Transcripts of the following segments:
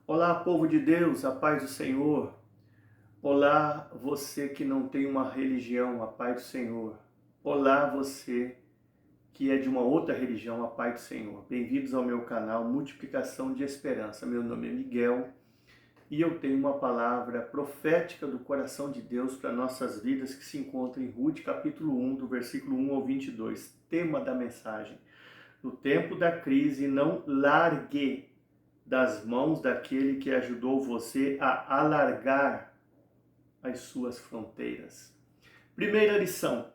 Olá, povo de Deus, a paz do Senhor. Olá, você que não tem uma religião, a paz do Senhor. Olá, você que é de uma outra religião, a paz do Senhor. Bem-vindos ao meu canal Multiplicação de Esperança. Meu nome é Miguel e eu tenho uma palavra profética do coração de Deus para nossas vidas que se encontra em Ruth, capítulo 1, do versículo 1 ao 22. Tema da mensagem: no tempo da crise, não largue das mãos daquele que ajudou você a alargar as suas fronteiras. Primeira lição: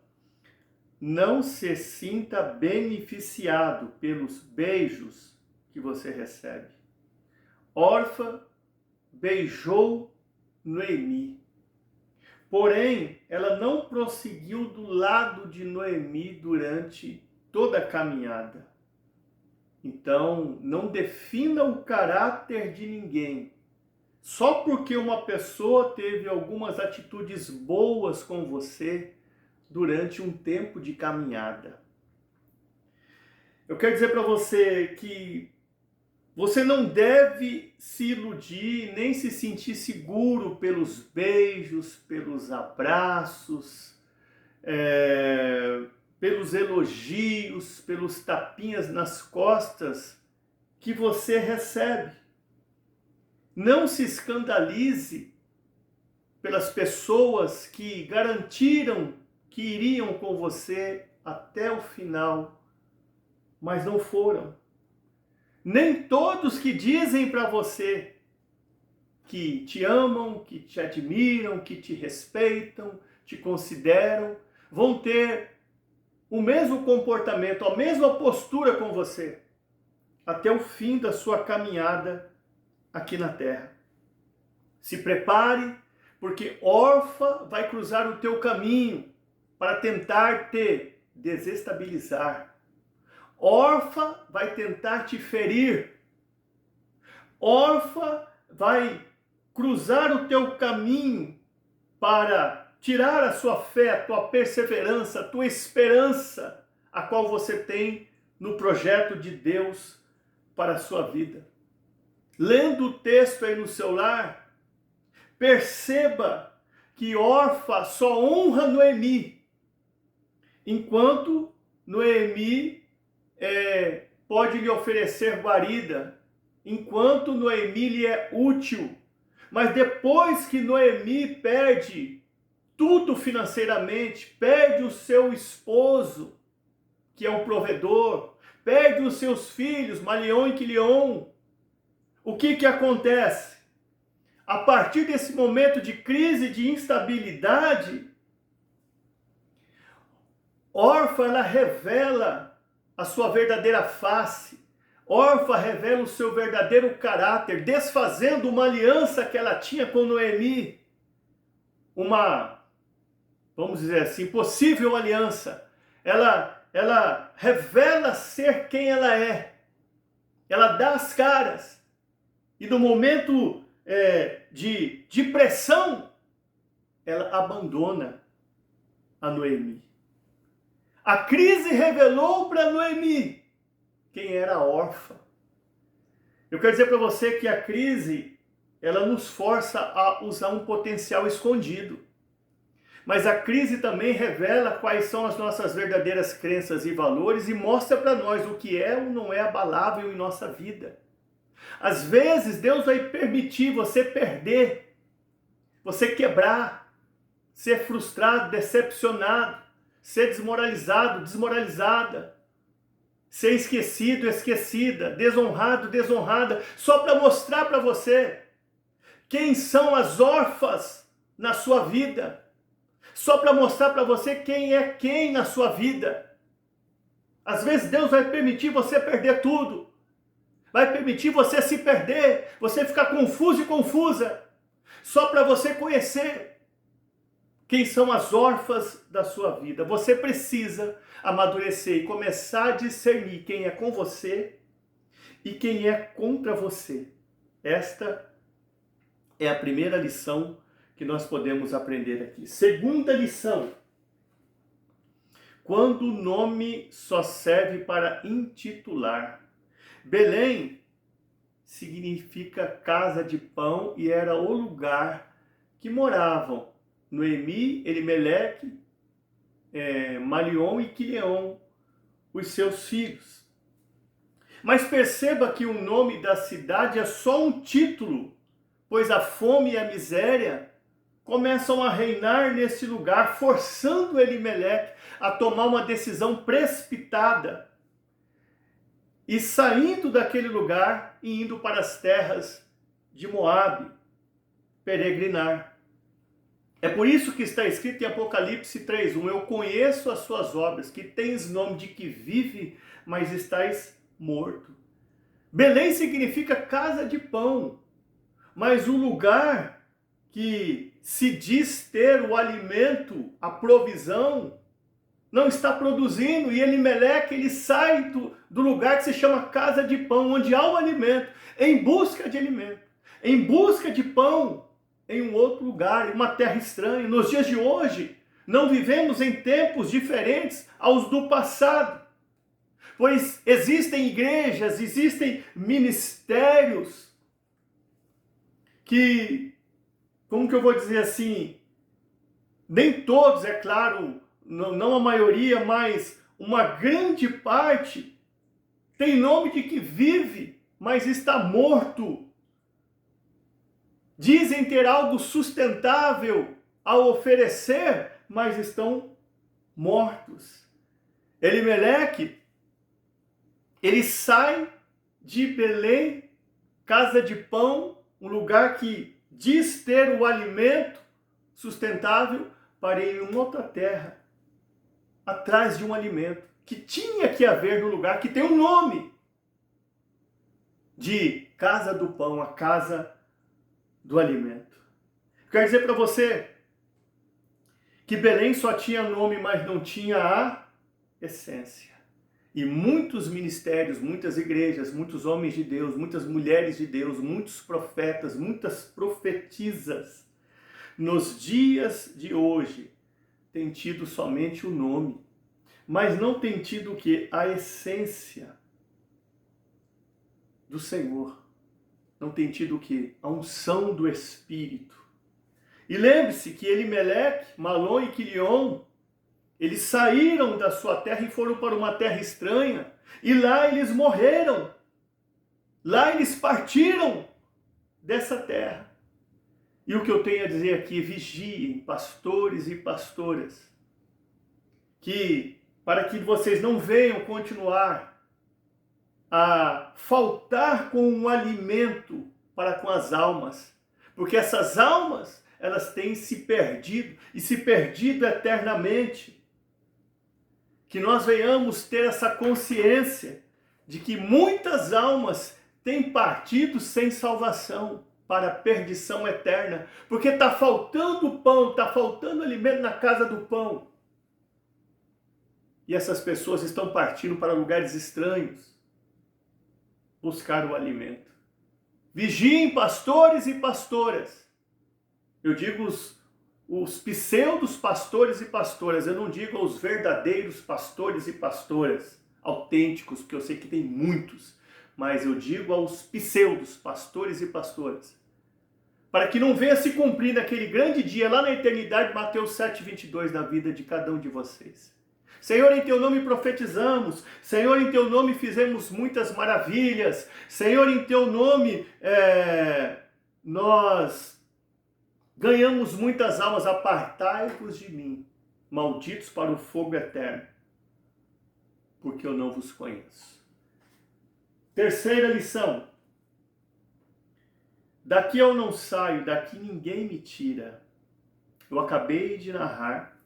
não se sinta beneficiado pelos beijos que você recebe. Orfa beijou Noemi, porém ela não prosseguiu do lado de Noemi durante toda a caminhada. Então, não defina o caráter de ninguém só porque uma pessoa teve algumas atitudes boas com você durante um tempo de caminhada. Eu quero dizer para você que você não deve se iludir nem se sentir seguro pelos beijos, pelos abraços, pelos elogios, pelos tapinhas nas costas que você recebe. Não se escandalize pelas pessoas que garantiram que iriam com você até o final, mas não foram. Nem todos que dizem para você que te amam, que te admiram, que te respeitam, te consideram, vão ter o mesmo comportamento, a mesma postura com você até o fim da sua caminhada aqui na terra. Se prepare, porque Orfa vai cruzar o teu caminho para tentar te desestabilizar. Orfa vai tentar te ferir. Orfa vai cruzar o teu caminho para tirar a sua fé, a tua perseverança, a tua esperança, a qual você tem no projeto de Deus para a sua vida. Lendo o texto aí no seu lar, perceba que Orfa só honra Noemi, enquanto Noemi pode lhe oferecer guarida, enquanto Noemi lhe é útil. Mas depois que Noemi perde tudo financeiramente, perde o seu esposo, que é um provedor, perde os seus filhos, Malion e Quilion, o que acontece? A partir desse momento de crise, de instabilidade, Orfa ela revela a sua verdadeira face. Orfa revela o seu verdadeiro caráter, desfazendo uma aliança que ela tinha com Noemi. Uma, vamos dizer assim, possível aliança. Ela revela ser quem ela é. Ela dá as caras. E no momento de pressão, ela abandona a Noemi. A crise revelou para Noemi quem era a Orfa. Eu quero dizer para você que a crise, ela nos força a usar um potencial escondido. Mas a crise também revela quais são as nossas verdadeiras crenças e valores e mostra para nós o que é ou não é abalável em nossa vida. Às vezes Deus vai permitir você perder, você quebrar, ser frustrado, decepcionado, ser desmoralizado, desmoralizada, ser esquecido, esquecida, desonrado, desonrada, só para mostrar para você quem são as órfãs na sua vida, só para mostrar para você quem é quem na sua vida. Às vezes Deus vai permitir você perder tudo, vai permitir você se perder, você ficar confuso e confusa, só para você conhecer quem são as órfãs da sua vida. Você precisa amadurecer e começar a discernir quem é com você e quem é contra você. Esta é a primeira lição que nós podemos aprender aqui. Segunda lição: quando o nome só serve para intitular. Belém significa casa de pão e era o lugar que moravam Noemi, Elimeleque, Malion e Quileon, os seus filhos. Mas perceba que o nome da cidade é só um título, pois a fome e a miséria começam a reinar nesse lugar, forçando Elimeleque a tomar uma decisão precipitada e saindo daquele lugar e indo para as terras de Moabe, peregrinar. É por isso que está escrito em Apocalipse 3:1, eu conheço as suas obras, que tens nome de que vive, mas estás morto. Belém significa casa de pão, mas o lugar que se diz ter o alimento, a provisão, não está produzindo, e Elimeleque, ele sai do lugar que se chama casa de pão, onde há o alimento, em busca de alimento, em busca de pão, em um outro lugar, em uma terra estranha. Nos dias de hoje, não vivemos em tempos diferentes aos do passado, pois existem igrejas, existem ministérios que, como que eu vou dizer assim, nem todos, é claro, não a maioria, mas uma grande parte tem nome de que vive, mas está morto. Dizem ter algo sustentável a oferecer, mas estão mortos. Elimeleque, ele sai de Belém, casa de pão, um lugar que diz ter o alimento sustentável, para ir em uma outra terra, atrás de um alimento que tinha que haver no lugar que tem um nome de casa do pão, a casa do alimento. Quero dizer para você que Belém só tinha nome, mas não tinha a essência. E muitos ministérios, muitas igrejas, muitos homens de Deus, muitas mulheres de Deus, muitos profetas, muitas profetisas, nos dias de hoje, têm tido somente o nome, mas não têm tido o quê? A essência do Senhor. Não tem tido o quê? A unção do Espírito. E lembre-se que Elimeleque, Malom e Quilion, eles saíram da sua terra e foram para uma terra estranha. E lá eles morreram. Lá eles partiram dessa terra. E o que eu tenho a dizer aqui, vigiem, pastores e pastoras, que para que vocês não venham continuar a faltar com um alimento para com as almas, porque essas almas, elas têm se perdido, e se perdido eternamente. Que nós venhamos ter essa consciência de que muitas almas têm partido sem salvação, para a perdição eterna, porque está faltando pão, está faltando alimento na casa do pão. E essas pessoas estão partindo para lugares estranhos, buscar o alimento. Vigiem, pastores e pastoras. Eu digo os pseudos pastores e pastoras, eu não digo os verdadeiros pastores e pastoras, autênticos, porque eu sei que tem muitos, mas eu digo aos pseudos pastores e pastoras, para que não venha se cumprir naquele grande dia, lá na eternidade, Mateus 7:22, na vida de cada um de vocês. Senhor, em teu nome profetizamos, Senhor, em teu nome fizemos muitas maravilhas, Senhor, em teu nome nós ganhamos muitas almas, apartai-vos de mim, malditos para o fogo eterno, porque eu não vos conheço. Terceira lição. Daqui eu não saio, daqui ninguém me tira. Eu acabei de narrar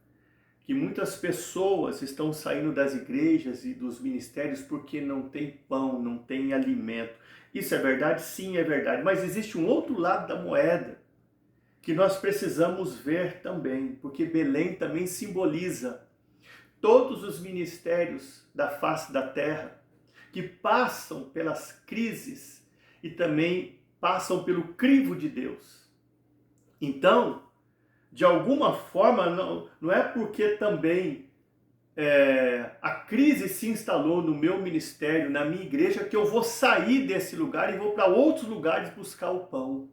que muitas pessoas estão saindo das igrejas e dos ministérios porque não tem pão, não tem alimento. Isso é verdade? Sim, é verdade. Mas existe um outro lado da moeda que nós precisamos ver também, porque Belém também simboliza todos os ministérios da face da terra que passam pelas crises e também passam pelo crivo de Deus. Então, de alguma forma, não é porque também a crise se instalou no meu ministério, na minha igreja, que eu vou sair desse lugar e vou para outros lugares buscar o pão.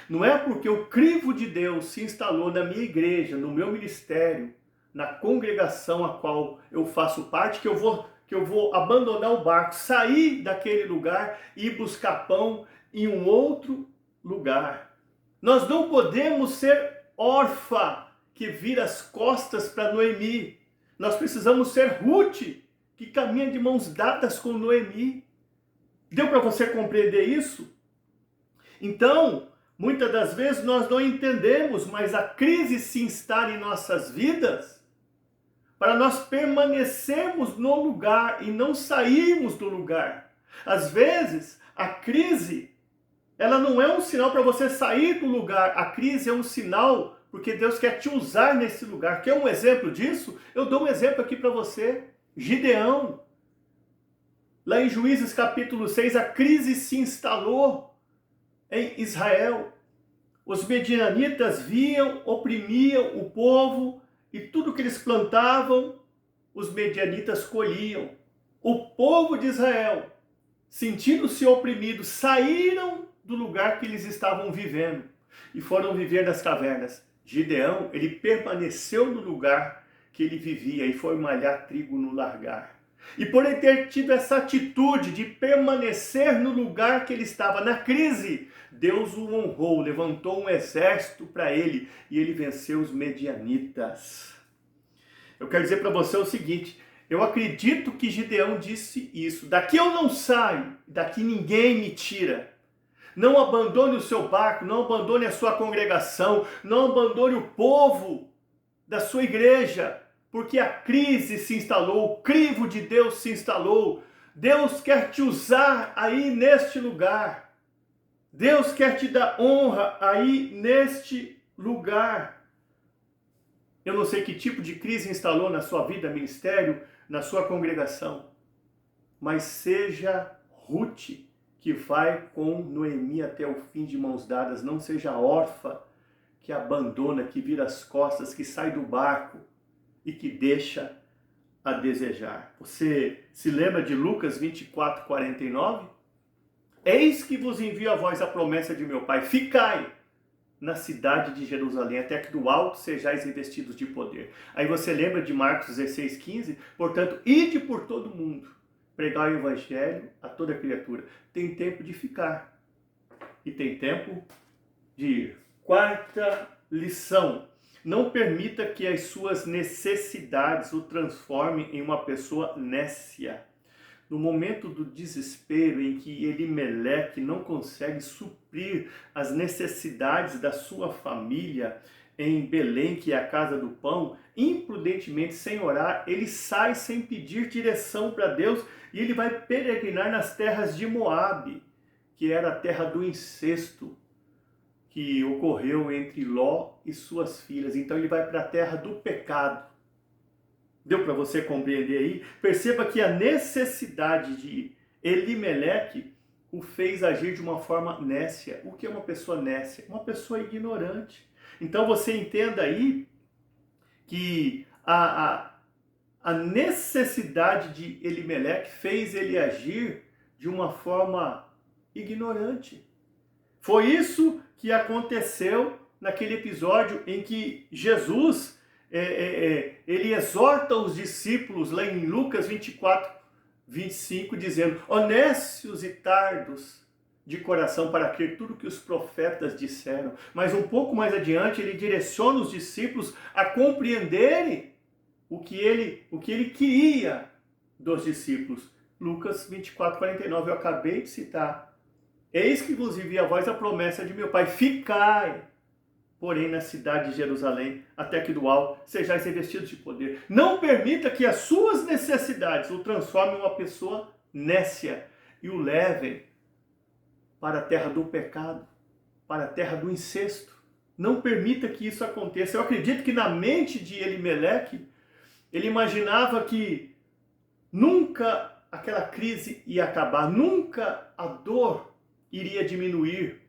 Não é porque o crivo de Deus se instalou na minha igreja, no meu ministério, na congregação a qual eu faço parte, que eu vou abandonar o barco, sair daquele lugar e ir buscar pão em um outro lugar. Nós não podemos ser órfã que vira as costas para Noemi. Nós precisamos ser Ruth, que caminha de mãos dadas com Noemi. Deu para você compreender isso? Então, muitas das vezes nós não entendemos, mas a crise se instala em nossas vidas para nós permanecermos no lugar e não sairmos do lugar. Às vezes, a crise, ela não é um sinal para você sair do lugar. A crise é um sinal porque Deus quer te usar nesse lugar. Quer um exemplo disso? Eu dou um exemplo aqui para você. Gideão. Lá em Juízes capítulo 6, a crise se instalou em Israel. Os medianitas viam, oprimiam o povo e tudo que eles plantavam, os medianitas colhiam. O povo de Israel, sentindo-se oprimidos, saíram do lugar que eles estavam vivendo e foram viver nas cavernas. Gideão, ele permaneceu no lugar que ele vivia e foi malhar trigo no largar. E por ele ter tido essa atitude de permanecer no lugar que ele estava na crise, Deus o honrou, levantou um exército para ele e ele venceu os medianitas. Eu quero dizer para você o seguinte, eu acredito que Gideão disse isso: daqui eu não saio, daqui ninguém me tira. Não abandone o seu barco, não abandone a sua congregação, não abandone o povo da sua igreja, porque a crise se instalou, o crivo de Deus se instalou. Deus quer te usar aí neste lugar. Deus quer te dar honra aí neste lugar. Eu não sei que tipo de crise instalou na sua vida, ministério, na sua congregação, mas seja Ruth, que vai com Noemi até o fim de mãos dadas. Não seja órfã, que abandona, que vira as costas, que sai do barco e que deixa a desejar. Você se lembra de Lucas 24, 49? Eis que vos envio a vós a promessa de meu Pai, ficai na cidade de Jerusalém, até que do alto sejais revestidos de poder. Aí você lembra de Marcos 16, 15? Portanto, ide por todo o mundo, pregar o evangelho a toda criatura. Tem tempo de ficar e tem tempo de ir. Quarta lição: não permita que as suas necessidades o transformem em uma pessoa nécia. No momento do desespero em que Elimeleque não consegue suprir as necessidades da sua família em Belém, que é a casa do pão, imprudentemente, sem orar, ele sai sem pedir direção para Deus e ele vai peregrinar nas terras de Moabe, que era a terra do incesto que ocorreu entre Ló e suas filhas. Então ele vai para a terra do pecado. Deu para você compreender aí? Perceba que a necessidade de Elimeleque o fez agir de uma forma nécia. O que é uma pessoa nécia? Uma pessoa ignorante. Então você entenda aí que a necessidade de Elimeleque fez ele agir de uma forma ignorante. Foi isso que aconteceu naquele episódio em que Jesus ele exorta os discípulos lá em Lucas 24, 25, dizendo: honestos e tardos de coração para crer tudo que os profetas disseram. Mas um pouco mais adiante ele direciona os discípulos a compreenderem o que ele queria dos discípulos. Lucas 24, 49, eu acabei de citar. Eis que vos envio a vós a promessa de meu Pai, ficai, porém, na cidade de Jerusalém, até que do alto sejais revestidos de poder. Não permita que as suas necessidades o transformem em uma pessoa nécia e o levem para a terra do pecado, para a terra do incesto. Não permita que isso aconteça. Eu acredito que na mente de Elimeleque, ele imaginava que nunca aquela crise ia acabar, nunca a dor iria diminuir.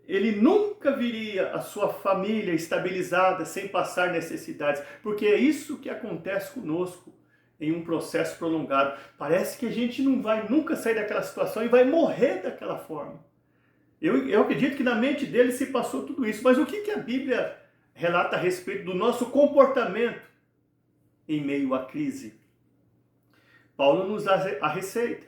ele nunca viria a sua família estabilizada sem passar necessidades, porque é isso que acontece conosco em um processo prolongado. Parece que a gente não vai nunca sair daquela situação e vai morrer daquela forma. Eu acredito que na mente dele se passou tudo isso, mas o que a Bíblia relata a respeito do nosso comportamento em meio à crise? Paulo nos dá a receita.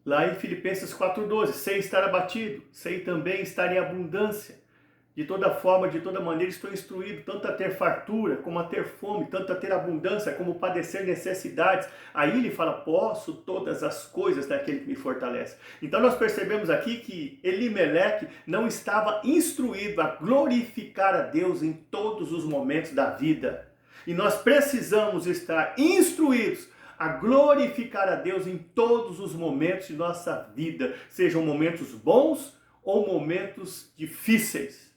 Lá em Filipenses 4,12, sei estar abatido, sei também estar em abundância. De toda forma, de toda maneira, estou instruído, tanto a ter fartura, como a ter fome, tanto a ter abundância, como padecer necessidades. Aí ele fala, posso todas as coisas daquele que me fortalece. Então nós percebemos aqui que Elimeleque não estava instruído a glorificar a Deus em todos os momentos da vida. E nós precisamos estar instruídos a glorificar a Deus em todos os momentos de nossa vida, sejam momentos bons ou momentos difíceis.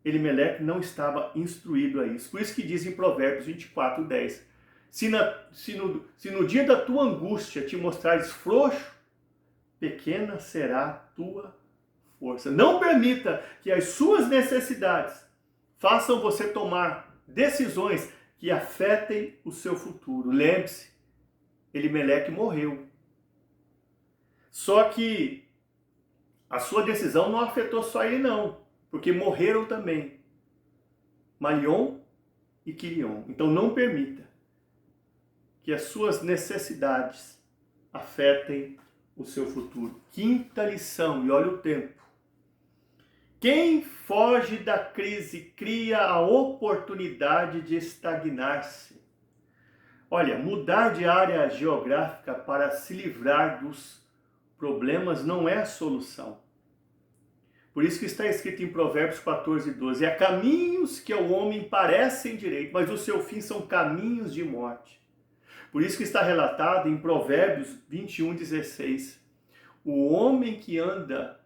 Elimeleque não estava instruído a isso. Por isso que diz em Provérbios 24:10, se no dia da tua angústia te mostrares frouxo, pequena será a tua força. Não permita que as suas necessidades façam você tomar decisões que afetem o seu futuro. Lembre-se, Elimeleque morreu. Só que a sua decisão não afetou só ele não, porque morreram também Malion e Quilion. Então não permita que as suas necessidades afetem o seu futuro. Quinta lição, e olha o tempo. Quem foge da crise cria a oportunidade de estagnar-se. Olha, mudar de área geográfica para se livrar dos problemas não é a solução. Por isso que está escrito em Provérbios 14:12, há caminhos que ao homem parecem direito, mas o seu fim são caminhos de morte. Por isso que está relatado em Provérbios 21:16, o homem que anda,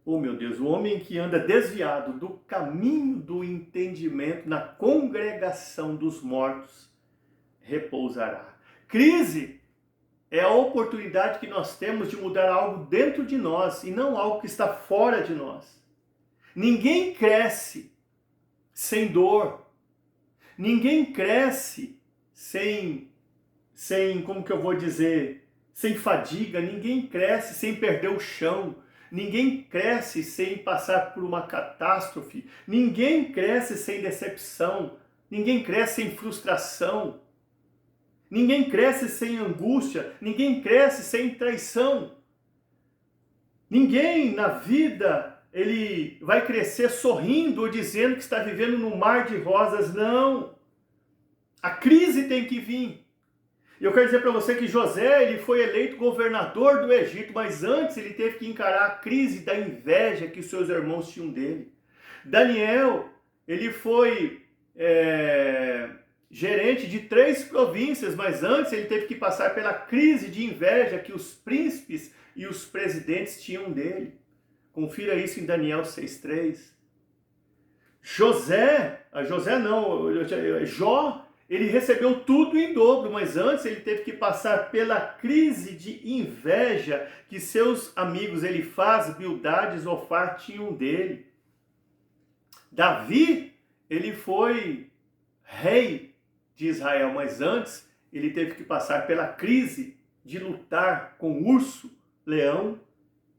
o homem que anda desviado do caminho do entendimento na congregação dos mortos repousará. Crise é a oportunidade que nós temos de mudar algo dentro de nós e não algo que está fora de nós. Ninguém cresce sem dor. Ninguém cresce sem como que eu vou dizer, sem fadiga. Ninguém cresce sem perder o chão. Ninguém cresce sem passar por uma catástrofe. Ninguém cresce sem decepção. Ninguém cresce sem frustração. Ninguém cresce sem angústia, ninguém cresce sem traição. Ninguém na vida, ele vai crescer sorrindo ou dizendo que está vivendo num mar de rosas. Não! A crise tem que vir. Eu quero dizer para você que José, ele foi eleito governador do Egito, mas antes ele teve que encarar a crise da inveja que seus irmãos tinham dele. Daniel, ele foi gerente de 3 províncias, mas antes ele teve que passar pela crise de inveja que os príncipes e os presidentes tinham dele. Confira isso em Daniel 6:3. Jó, ele recebeu tudo em dobro, mas antes ele teve que passar pela crise de inveja que seus amigos Elifaz, Bildad e Zofar tinham dele. Davi, ele foi rei de Israel, mas antes ele teve que passar pela crise de lutar com urso, leão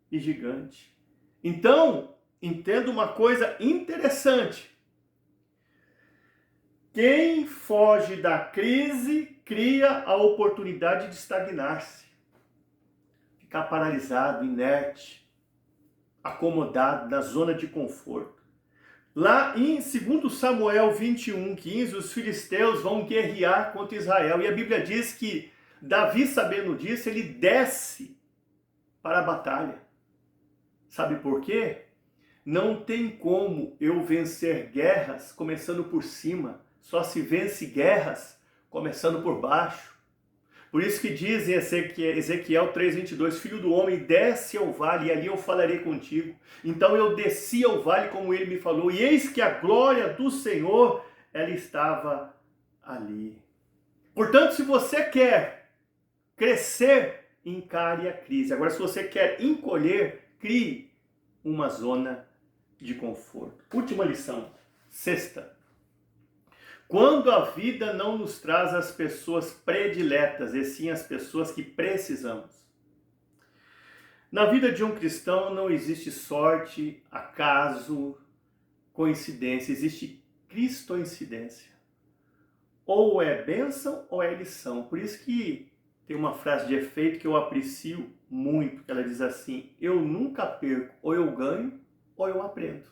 e gigante. Então, entenda uma coisa interessante. Quem foge da crise cria a oportunidade de estagnar-se, ficar paralisado, inerte, acomodado na zona de conforto. Lá em 2 Samuel 21:15, os filisteus vão guerrear contra Israel. E a Bíblia diz que Davi, sabendo disso, ele desce para a batalha. Sabe por quê? Não tem como eu vencer guerras começando por cima. Só se vence guerras começando por baixo. Por isso que diz em Ezequiel 3:22, filho do homem, desce ao vale e ali eu falarei contigo. Então eu desci ao vale como ele me falou, e eis que a glória do Senhor, ela estava ali. Portanto, se você quer crescer, encare a crise. Agora, se você quer encolher, crie uma zona de conforto. Última lição, sexta. Quando a vida não nos traz as pessoas prediletas, e sim as pessoas que precisamos. Na vida de um cristão não existe sorte, acaso, coincidência, existe cristoincidência. Ou é bênção ou é lição. Por isso que tem uma frase de efeito que eu aprecio muito, que ela diz assim: eu nunca perco, ou eu ganho ou eu aprendo.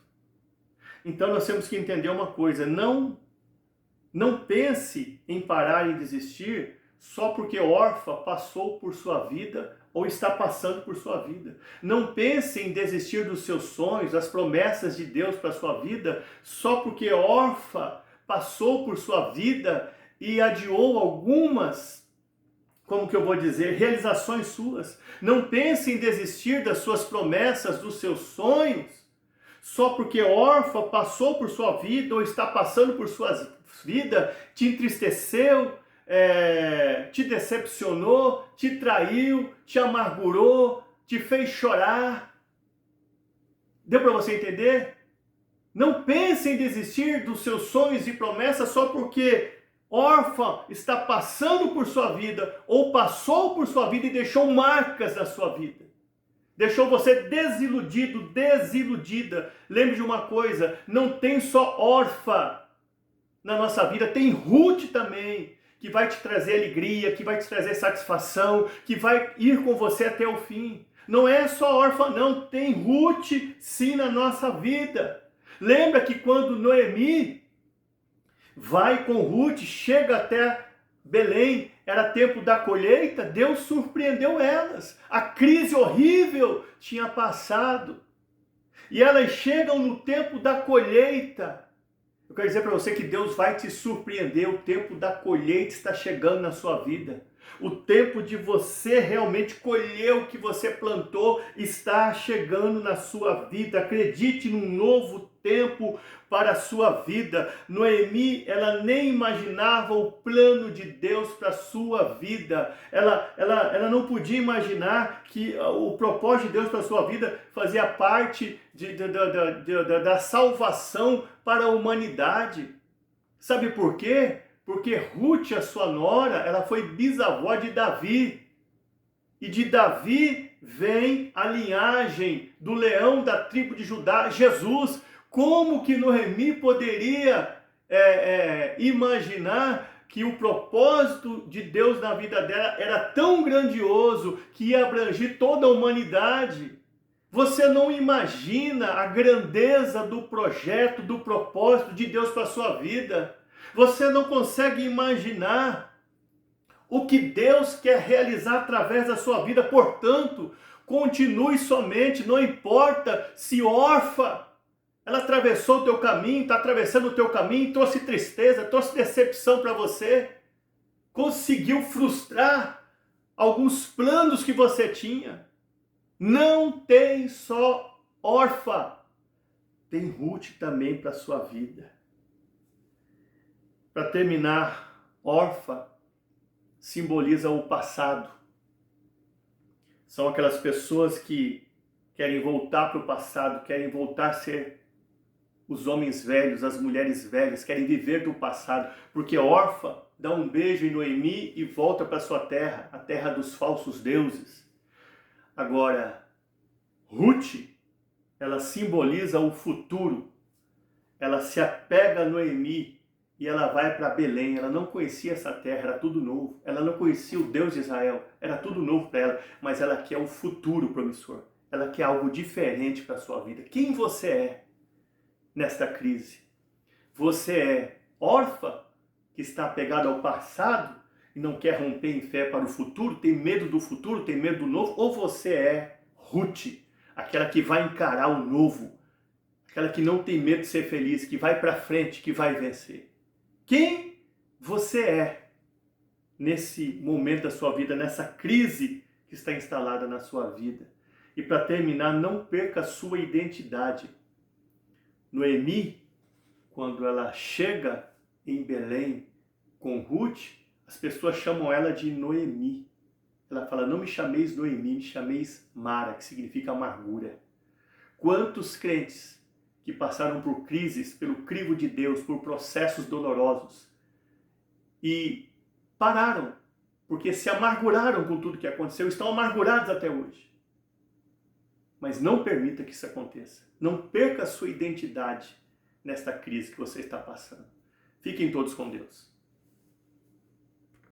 Então nós temos que entender uma coisa, não pense em parar e desistir só porque órfã passou por sua vida ou está passando por sua vida. Não pense em desistir dos seus sonhos, das promessas de Deus para a sua vida, só porque órfã passou por sua vida e adiou algumas, como que eu vou dizer, realizações suas. Não pense em desistir das suas promessas, dos seus sonhos, só porque órfã passou por sua vida ou está passando por sua vida, te entristeceu, te decepcionou, te traiu, te amargurou, te fez chorar. Deu para você entender? Não pense em desistir dos seus sonhos e promessas só porque órfã está passando por sua vida ou passou por sua vida e deixou marcas na sua vida. Deixou você desiludido, desiludida. Lembre de uma coisa, não tem só órfã na nossa vida, tem Ruth também, que vai te trazer alegria, que vai te trazer satisfação, que vai ir com você até o fim. Não é só órfã, não, tem Ruth sim na nossa vida. Lembra que quando Noemi vai com Ruth, chega até Belém, era tempo da colheita, Deus surpreendeu elas. A crise horrível tinha passado. E elas chegam no tempo da colheita. Eu quero dizer para você que Deus vai te surpreender. O tempo da colheita está chegando na sua vida. O tempo de você realmente colher o que você plantou está chegando na sua vida. Acredite num novo tempo para a sua vida. Noemi, ela nem imaginava o plano de Deus para a sua vida. Ela não podia imaginar que o propósito de Deus para a sua vida fazia parte da salvação para a humanidade. Sabe por quê? Porque Ruth, a sua nora, ela foi bisavó de Davi. E de Davi vem a linhagem do leão da tribo de Judá, Jesus. Como que Noemi poderia imaginar que o propósito de Deus na vida dela era tão grandioso que ia abranger toda a humanidade? Você não imagina a grandeza do projeto, do propósito de Deus para a sua vida. Você não consegue imaginar o que Deus quer realizar através da sua vida. Portanto, continue somente, não importa se órfã, ela atravessou o teu caminho, está atravessando o teu caminho, trouxe tristeza, trouxe decepção para você, conseguiu frustrar alguns planos que você tinha. Não tem só órfã, tem Ruth também para a sua vida. Para terminar, órfã simboliza o passado. São aquelas pessoas que querem voltar para o passado, querem voltar a ser os homens velhos, as mulheres velhas, querem viver do passado, porque órfã dá um beijo em Noemi e volta para sua terra, a terra dos falsos deuses. Agora, Ruth, ela simboliza o futuro. Ela se apega a Noemi e ela vai para Belém. Ela não conhecia essa terra, era tudo novo. Ela não conhecia o Deus de Israel, era tudo novo para ela, mas ela quer o futuro promissor. Ela quer algo diferente para a sua vida. Quem você é nesta crise? Você é órfã, que está apegado ao passado e não quer romper em fé para o futuro, tem medo do futuro, tem medo do novo? Ou você é Ruth, aquela que vai encarar o novo, aquela que não tem medo de ser feliz, que vai para frente, que vai vencer? Quem você é nesse momento da sua vida, nessa crise que está instalada na sua vida? E para terminar, não perca a sua identidade. Noemi, quando ela chega em Belém com Ruth, as pessoas chamam ela de Noemi. Ela fala, não me chameis Noemi, me chameis Mara, que significa amargura. Quantos crentes que passaram por crises, pelo crivo de Deus, por processos dolorosos e pararam, porque se amarguraram com tudo que aconteceu, estão amargurados até hoje. Mas não permita que isso aconteça. Não perca a sua identidade nesta crise que você está passando. Fiquem todos com Deus.